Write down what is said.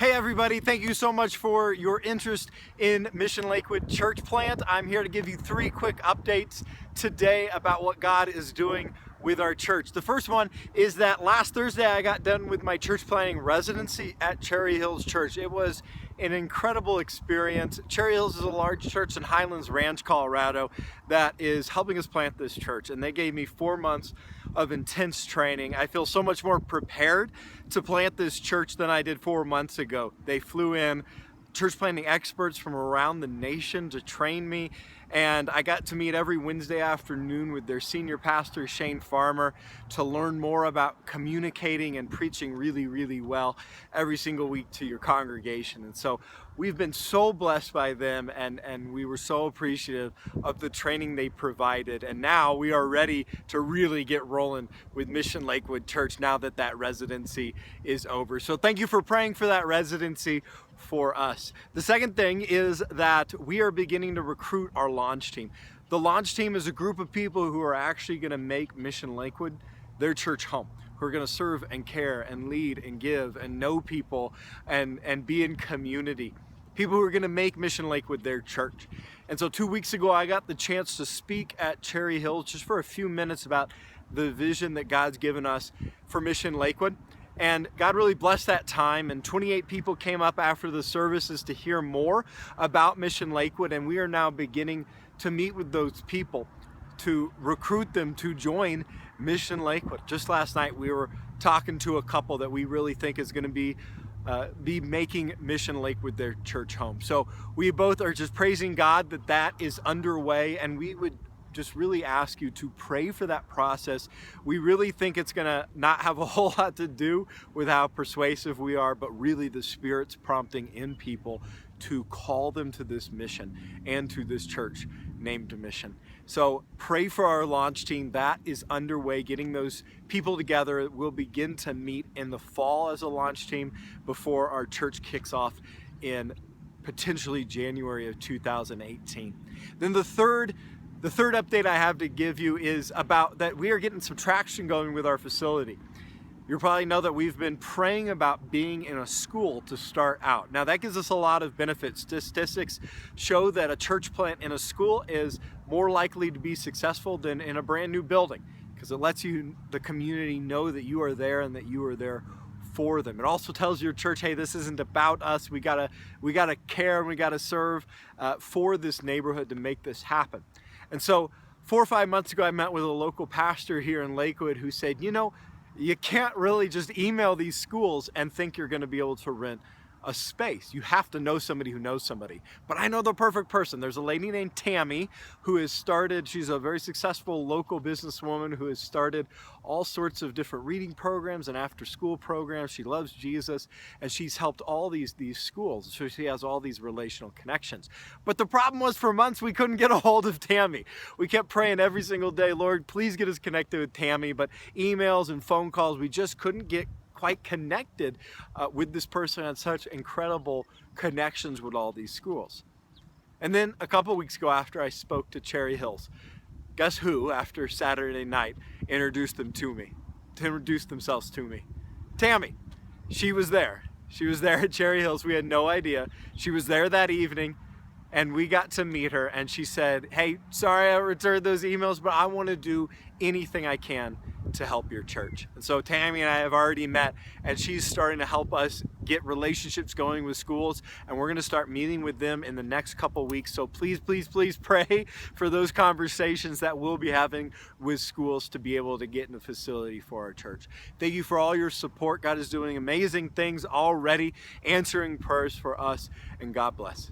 Hey everybody, thank you so much for your interest in Mission Lakewood Church plant. I'm here to give you 3 quick updates today about what God is doing with our church. The first one is that last Thursday I got done with my church planting residency at Cherry Hills Church. It was an incredible experience. Cherry Hills is a large church in Highlands Ranch, Colorado that is helping us plant this church, and they gave me 4 months of intense training. I feel so much more prepared to plant this church than I did 4 months ago. They flew in church planting experts from around the nation to train me, and I got to meet every Wednesday afternoon with their senior pastor Shane Farmer to learn more about communicating and preaching really well every single week to your congregation. And so we've been so blessed by them, and we were so appreciative of the training they provided, and now we are ready to really get rolling with Mission Lakewood Church now that that residency is over. So thank you for praying for that residency for us. The second thing is that we are beginning to recruit our launch team. The launch team is a group of people who are actually going to make Mission Lakewood their church home, who are going to serve and care and lead and give and know people and be in community. People who are going to make Mission Lakewood their church. And so 2 weeks ago I got the chance to speak at Cherry Hills just for a few minutes about the vision that God's given us for Mission Lakewood. And God really blessed that time, and 28 people came up after the services to hear more about Mission Lakewood, and we are now beginning to meet with those people to recruit them to join Mission Lakewood. Just last night we were talking to a couple that we really think is going to be making Mission Lakewood their church home. So we both are just praising God that that is underway, and we would just really ask you to pray for that process. We really think it's gonna not have a whole lot to do with how persuasive we are, but really the Spirit's prompting in people to call them to this mission and to this church named Mission. So pray for our launch team. That is underway, getting those people together. We'll begin to meet in the fall as a launch team before our church kicks off in potentially January of 2018. Then the third update I have to give you is about that we are getting some traction going with our facility. You probably know that we've been praying about being in a school to start out. Now that gives us a lot of benefits. Statistics show that a church plant in a school is more likely to be successful than in a brand new building, because it lets the community know that you are there and that you are there for them. It also tells your church, hey, this isn't about us. We gotta care and we gotta serve for this neighborhood to make this happen. And so 4 or 5 months ago, I met with a local pastor here in Lakewood who said, you can't really just email these schools and think you're going to be able to rent a space. You have to know somebody who knows somebody. But I know the perfect person. There's a lady named Tammy who has started, she's a very successful local businesswoman who has started all sorts of different reading programs and after school programs. She loves Jesus, and she's helped all these schools. So she has all these relational connections. But the problem was, for months we couldn't get a hold of Tammy. We kept praying every single day, Lord, please get us connected with Tammy. But emails and phone calls, we just couldn't get quite connected with this person, had such incredible connections with all these schools. And then a couple weeks ago, after I spoke to Cherry Hills, guess who, after Saturday night, introduced themselves to me? Tammy. She was there. She was there at Cherry Hills. We had no idea. She was there that evening, and we got to meet her, and she said, hey, sorry I returned those emails, but I want to do anything I can to help your church. And so Tammy and I have already met, and she's starting to help us get relationships going with schools, and we're going to start meeting with them in the next couple weeks. So please pray for those conversations that we'll be having with schools to be able to get in a facility for our church. Thank you for all your support. God is doing amazing things already, answering prayers for us, and God bless.